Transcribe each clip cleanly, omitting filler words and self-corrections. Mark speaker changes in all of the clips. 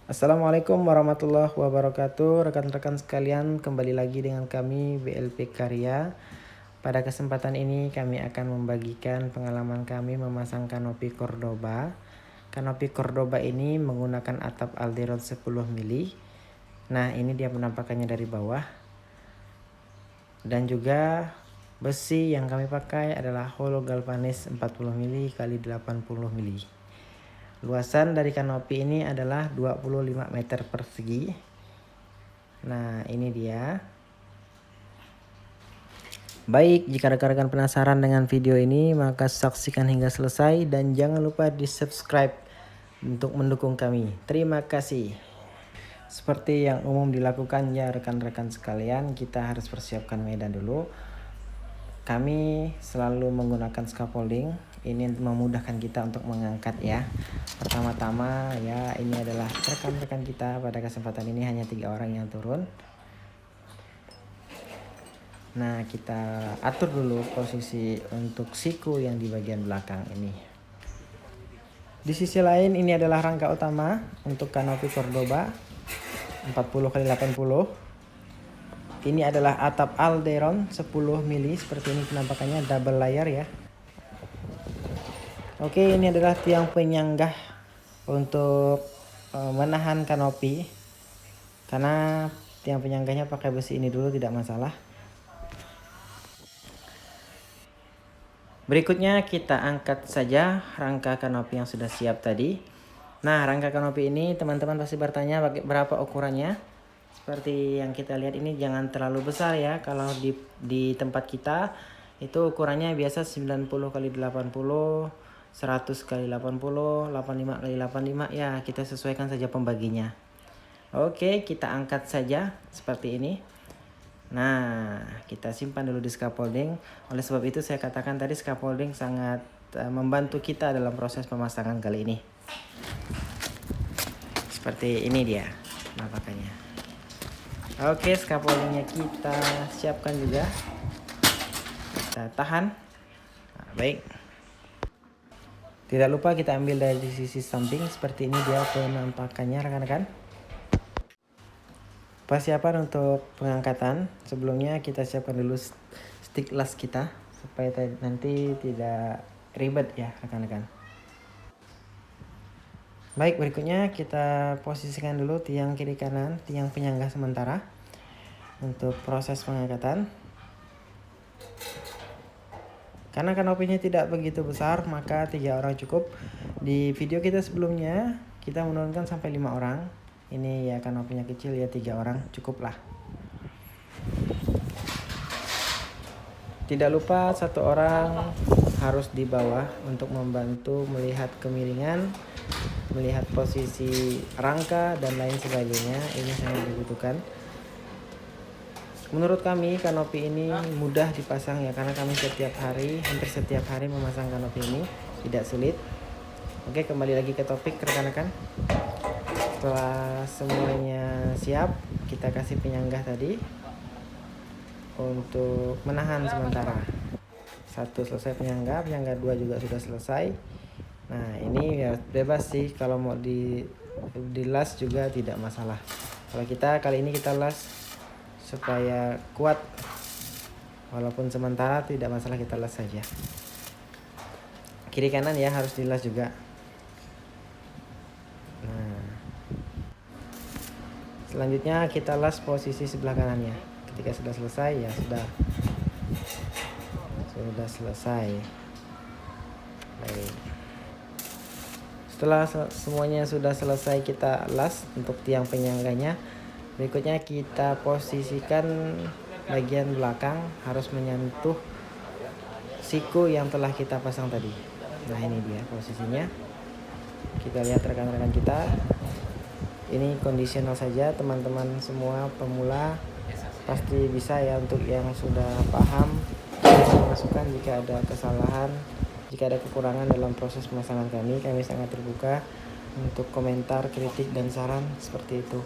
Speaker 1: Assalamualaikum warahmatullahi wabarakatuh. Rekan-rekan sekalian, kembali lagi dengan kami BLP Karya. Pada kesempatan ini kami akan membagikan pengalaman kami memasang kanopi Cordoba. Kanopi Cordoba ini menggunakan atap Alderon 10 mili. Nah, ini dia penampakannya dari bawah. Dan juga besi yang kami pakai adalah hollow galvanis 40 mili x 80 mili. Luasan dari kanopi ini adalah 25 meter persegi. Nah, ini dia. Baik, jika rekan-rekan penasaran dengan video ini, maka saksikan hingga selesai dan jangan lupa di-subscribe untuk mendukung kami. Terima kasih. Seperti yang umum dilakukan ya rekan-rekan sekalian, kita harus persiapkan medan dulu. Kami selalu menggunakan scaffolding. Ini memudahkan kita untuk mengangkat ya. Pertama-tama ya, ini adalah rekan-rekan kita. Pada kesempatan ini hanya 3 orang yang turun. Nah, kita atur dulu posisi untuk siku yang di bagian belakang ini. Di sisi lain ini adalah rangka utama untuk kanopi Cordoba 40 x 80. Ini adalah atap Alderon 10 mili, seperti ini penampakannya, double layer ya. Oke, ini adalah tiang penyanggah untuk menahan kanopi. Karena tiang penyanggahnya pakai besi ini dulu, tidak masalah. Berikutnya kita angkat saja rangka kanopi yang sudah siap tadi. Nah, rangka kanopi ini teman-teman pasti bertanya berapa ukurannya. Seperti yang kita lihat ini jangan terlalu besar ya. Kalau di tempat kita itu ukurannya biasa 90 x 80, 100 x 80, 85 x 85 ya, kita sesuaikan saja pembaginya. Oke, kita angkat saja seperti ini. Nah, kita simpan dulu di scaffolding. Oleh sebab itu saya katakan tadi scaffolding sangat membantu kita dalam proses pemasangan kali ini. Seperti ini dia penampakannya. Oke, scaffoldingnya kita siapkan juga. Kita tahan. Nah, baik. Tidak lupa kita ambil dari sisi samping. Seperti ini dia penampakannya rekan-rekan. Persiapan untuk pengangkatan, sebelumnya kita siapkan dulu stick las kita supaya nanti tidak ribet ya rekan-rekan. Baik, berikutnya kita posisikan dulu tiang kiri kanan, tiang penyangga sementara untuk proses pengangkatan. Karena kanopinya tidak begitu besar, maka 3 orang cukup. Di video kita sebelumnya kita menurunkan sampai 5 orang. Ini ya kanopinya kecil ya, 3 orang cukuplah. Tidak lupa 1 orang harus di bawah untuk membantu melihat kemiringan, melihat posisi rangka dan lain sebagainya. Ini sangat dibutuhkan. Menurut kami kanopi ini mudah dipasang ya, karena kami hampir setiap hari memasang kanopi ini, tidak sulit. Oke, kembali lagi ke topik rekan-rekan. Setelah semuanya siap, kita kasih penyanggah tadi untuk menahan sementara. 1 selesai penyanggah 2 juga sudah selesai. Nah, ini ya bebas sih, kalau mau di las juga tidak masalah. Kalau kita kali ini kita las supaya kuat, walaupun sementara tidak masalah, kita las saja. Kiri kanan ya harus dilas juga. Nah, selanjutnya kita las posisi sebelah kanannya. Ketika sudah selesai ya sudah selesai. Baik. Setelah semuanya sudah selesai kita las untuk tiang penyangganya. Berikutnya kita posisikan bagian belakang harus menyentuh siku yang telah kita pasang tadi. Nah, ini dia posisinya. Kita lihat rekan-rekan kita. Ini kondisional saja, teman-teman semua pemula pasti bisa ya. Untuk yang sudah paham, masukan jika ada kesalahan, jika ada kekurangan dalam proses pemasangan kami sangat terbuka untuk komentar, kritik, dan saran seperti itu.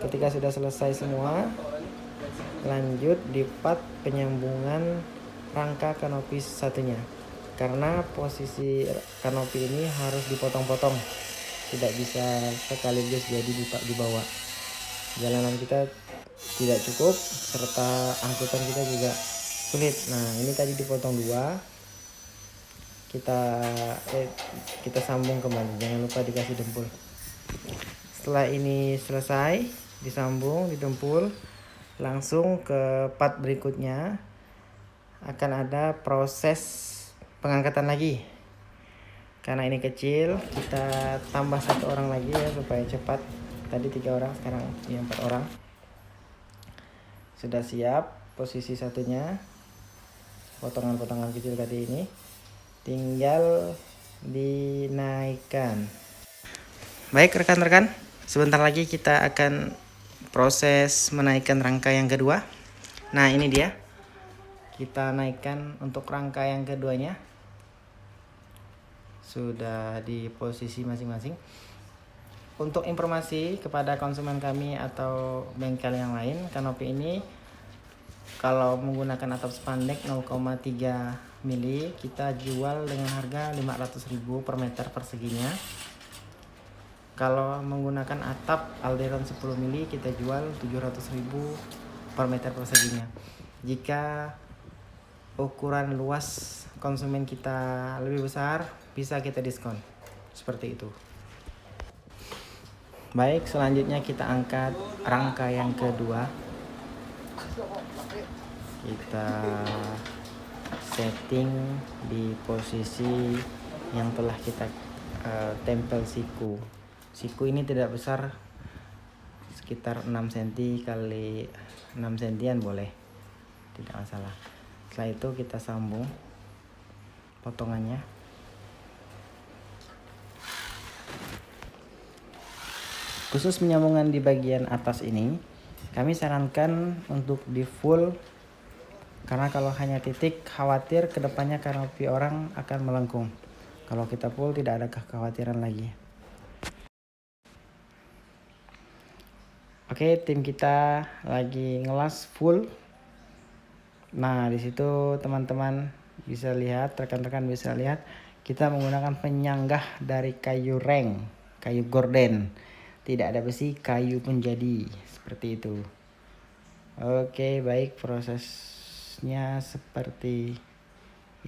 Speaker 1: Ketika sudah selesai semua, lanjut di part penyambungan rangka kanopi satunya. Karena posisi kanopi ini harus dipotong-potong. tidak bisa sekaligus jadi di bawah. Jalanan kita tidak cukup serta angkutan kita juga sulit. Nah ini tadi dipotong dua, kita sambung kembali, jangan lupa dikasih dempul. Setelah ini selesai disambung, didempul, langsung ke part berikutnya akan ada proses pengangkatan lagi. Karena ini kecil, kita tambah 1 orang lagi ya supaya cepat. Tadi 3 orang, sekarang ini 4 orang. Sudah siap posisi satunya, potongan-potongan kecil tadi ini tinggal dinaikkan. Baik rekan-rekan, sebentar lagi kita akan proses menaikkan rangka yang kedua. Nah ini dia, kita naikkan untuk rangka yang keduanya. Sudah di posisi masing-masing. Untuk informasi kepada konsumen kami atau bengkel yang lain, kanopi ini kalau menggunakan atap spandek 0,3 mili kita jual dengan harga 500.000 per meter perseginya. Kalau menggunakan atap Alderon 10 mili kita jual 700.000 per meter perseginya. Jika ukuran luas konsumen kita lebih besar, bisa kita diskon seperti itu. Baik, selanjutnya kita angkat rangka yang kedua. Kita setting di posisi yang telah kita tempel siku. Siku ini tidak besar, sekitar 6 cm kali 6 cm boleh, tidak masalah. Setelah itu kita sambung potongannya. Khusus penyambungan di bagian atas ini kami sarankan untuk di full, karena kalau hanya titik khawatir kedepannya kanopi orang akan melengkung. Kalau kita full tidak ada kekhawatiran lagi. Oke, tim kita lagi ngelas full. Nah disitu teman-teman bisa lihat, rekan-rekan bisa lihat, kita menggunakan penyanggah dari kayu reng, kayu gorden. Tidak ada besi, kayu penjadi seperti itu. Oke, baik, prosesnya seperti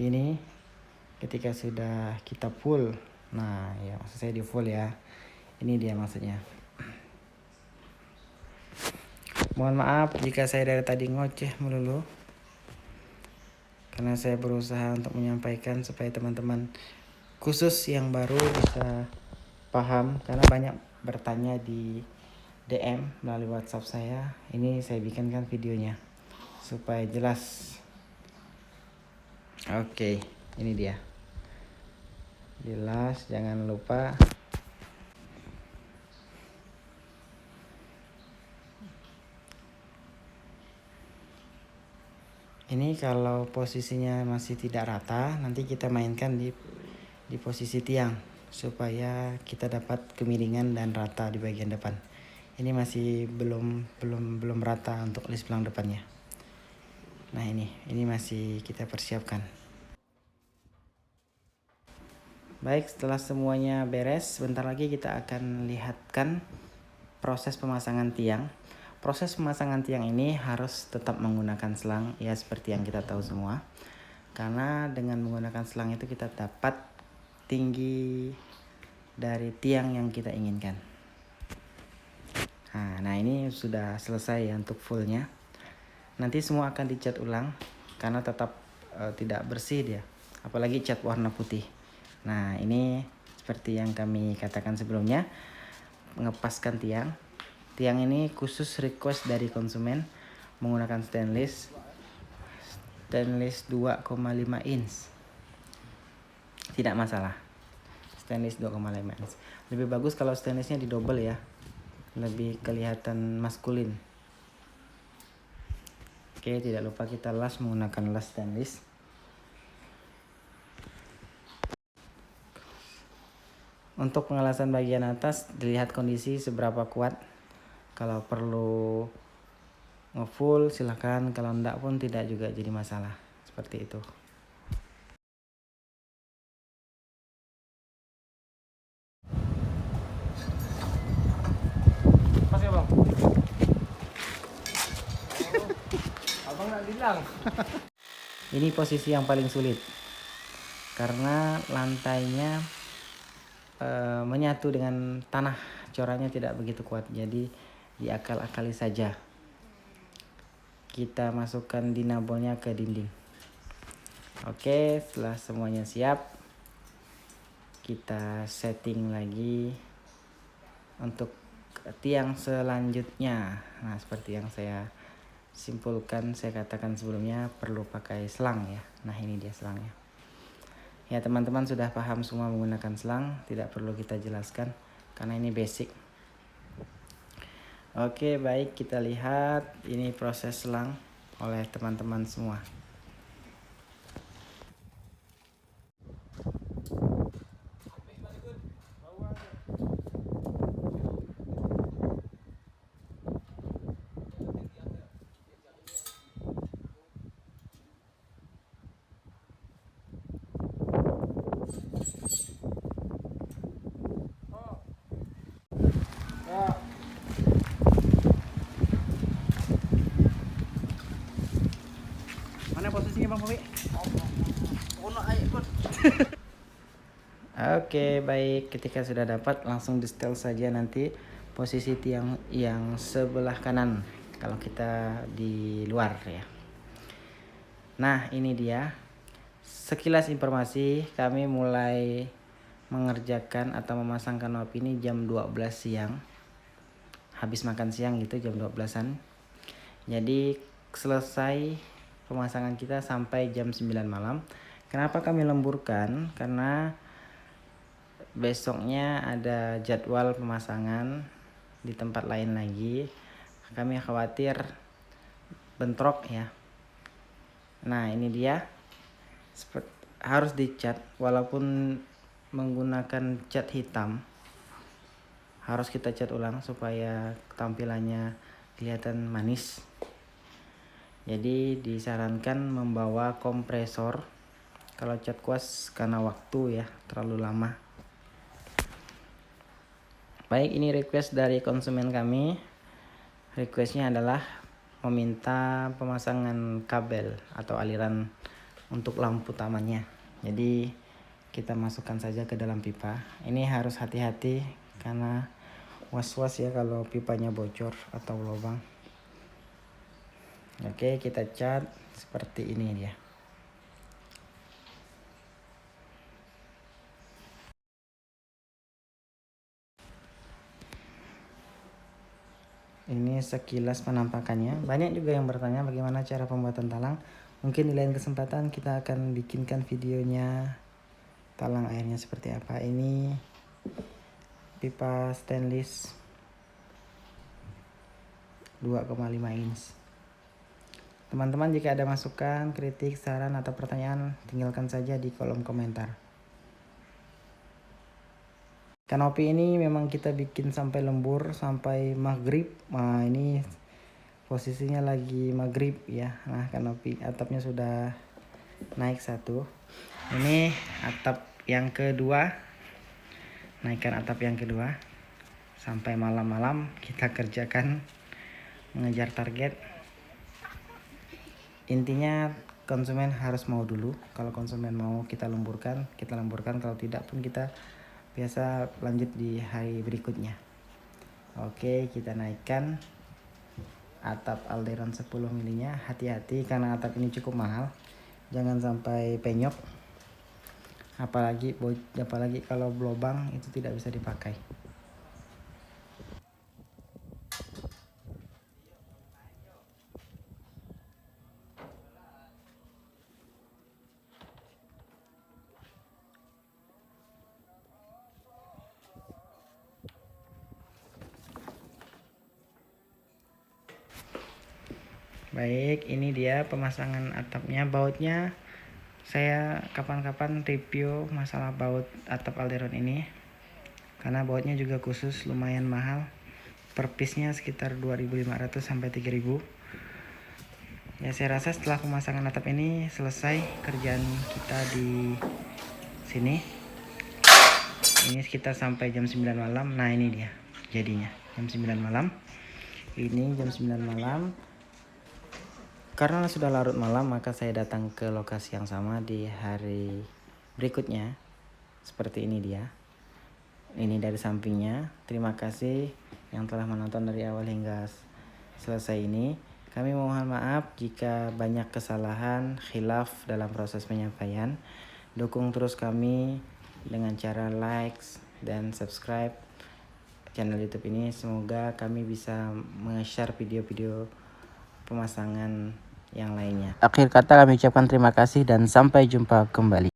Speaker 1: ini. Ketika sudah kita full, nah ya maksud saya di full ya, ini dia maksudnya. Mohon maaf jika saya dari tadi ngoceh melulu, karena saya berusaha untuk menyampaikan supaya teman-teman khusus yang baru bisa paham, karena banyak bertanya di DM melalui WhatsApp saya. Ini saya bikinkan videonya supaya jelas. Oke, ini dia jelas, jangan lupa ini. Kalau posisinya masih tidak rata, nanti kita mainkan di posisi tiang supaya kita dapat kemiringan dan rata di bagian depan. Ini masih belum rata untuk list belang depannya. Nah ini masih kita persiapkan. Baik, setelah semuanya beres, sebentar lagi kita akan lihatkan proses pemasangan tiang. Proses pemasangan tiang ini harus tetap menggunakan selang ya, seperti yang kita tahu semua. Karena dengan menggunakan selang itu kita dapat tinggi dari tiang yang kita inginkan. Nah ini sudah selesai ya untuk fullnya. Nanti semua akan dicat ulang karena tetap tidak bersih dia, apalagi cat warna putih. Nah ini seperti yang kami katakan sebelumnya, mengepaskan tiang. Tiang ini khusus request dari konsumen menggunakan stainless 2,5 inch. Tidak masalah, stainless 2,5 inch. Lebih bagus kalau stainlessnya di double ya, lebih kelihatan maskulin. Oke, tidak lupa kita las menggunakan las stainless. Untuk pengelasan bagian atas dilihat kondisi seberapa kuat. Kalau perlu ngefull silahkan, kalau enggak pun tidak juga jadi masalah, seperti itu.
Speaker 2: bilang.
Speaker 1: Ini posisi yang paling sulit karena lantainya menyatu dengan tanah, corannya tidak begitu kuat, jadi diakal-akali saja. Kita masukkan dinabolnya ke dinding. Oke, setelah semuanya siap, kita setting lagi untuk tiang selanjutnya. Nah, seperti yang saya simpulkan, saya katakan sebelumnya, perlu pakai selang ya. Nah, ini dia selangnya. Ya, teman-teman sudah paham semua menggunakan selang, tidak perlu kita jelaskan karena ini basic. Oke, baik, kita lihat ini proses selang oleh teman-teman semua.
Speaker 2: Mana posisinya Bang Bobi?
Speaker 1: Oke, baik, ketika sudah dapat langsung di setel saja nanti posisi tiang yang sebelah kanan kalau kita di luar ya. Nah, ini dia sekilas informasi. Kami mulai mengerjakan atau memasang kanopi ini jam 12 siang, habis makan siang gitu, jam 12-an. Jadi selesai pemasangan kita sampai jam 9 malam. Kenapa kami lemburkan? Karena besoknya ada jadwal pemasangan di tempat lain lagi. Kami khawatir bentrok ya. Nah, ini dia, harus dicat walaupun menggunakan cat hitam, harus kita cat ulang supaya tampilannya kelihatan manis. Jadi disarankan membawa kompresor kalau cat kuas karena waktu ya terlalu lama. Baik, ini request dari konsumen kami. Requestnya adalah meminta pemasangan kabel atau aliran untuk lampu tamannya. Jadi kita masukkan saja ke dalam pipa. Ini harus hati-hati karena was-was ya kalau pipanya bocor atau lubang. Oke, kita cat seperti ini dia. Ini sekilas penampakannya. Banyak juga yang bertanya bagaimana cara pembuatan talang. Mungkin di lain kesempatan kita akan bikinkan videonya talang airnya seperti apa. Ini pipa stainless 2,5 inch. Teman-teman jika ada masukan, kritik, saran atau pertanyaan, tinggalkan saja di kolom komentar. Kanopi ini memang kita bikin sampai lembur, sampai maghrib. Nah, ini posisinya lagi maghrib ya. Nah, kanopi atapnya sudah naik satu. Ini atap yang kedua. Naikkan atap yang kedua. Sampai malam-malam kita kerjakan mengejar target. Intinya konsumen harus mau dulu. Kalau konsumen mau kita lemburkan, kita lemburkan. Kalau tidak pun kita biasa lanjut di hari berikutnya. Oke, kita naikkan atap Alderon 10 milinya. Hati-hati karena atap ini cukup mahal, jangan sampai penyok, apalagi kalau lubang itu tidak bisa dipakai. Baik, ini dia pemasangan atapnya. Bautnya saya kapan-kapan review masalah baut atap Alderon ini, karena bautnya juga khusus, lumayan mahal. Per piece-nya sekitar 2.500 sampai 3.000. Ya, saya rasa setelah pemasangan atap ini selesai kerjaan kita di sini. Ini sekitar sampai jam 9 malam. Nah, ini dia jadinya jam 9 malam. Ini jam 9 malam. Karena sudah larut malam, maka saya datang ke lokasi yang sama di hari berikutnya. Seperti ini dia. Ini dari sampingnya. Terima kasih yang telah menonton dari awal hingga selesai ini. Kami mohon maaf jika banyak kesalahan, khilaf dalam proses penyampaian. Dukung terus kami dengan cara like dan subscribe channel YouTube ini. Semoga kami bisa nge-share video-video pemasangan yang lainnya. Akhir kata kami ucapkan terima kasih dan sampai jumpa kembali.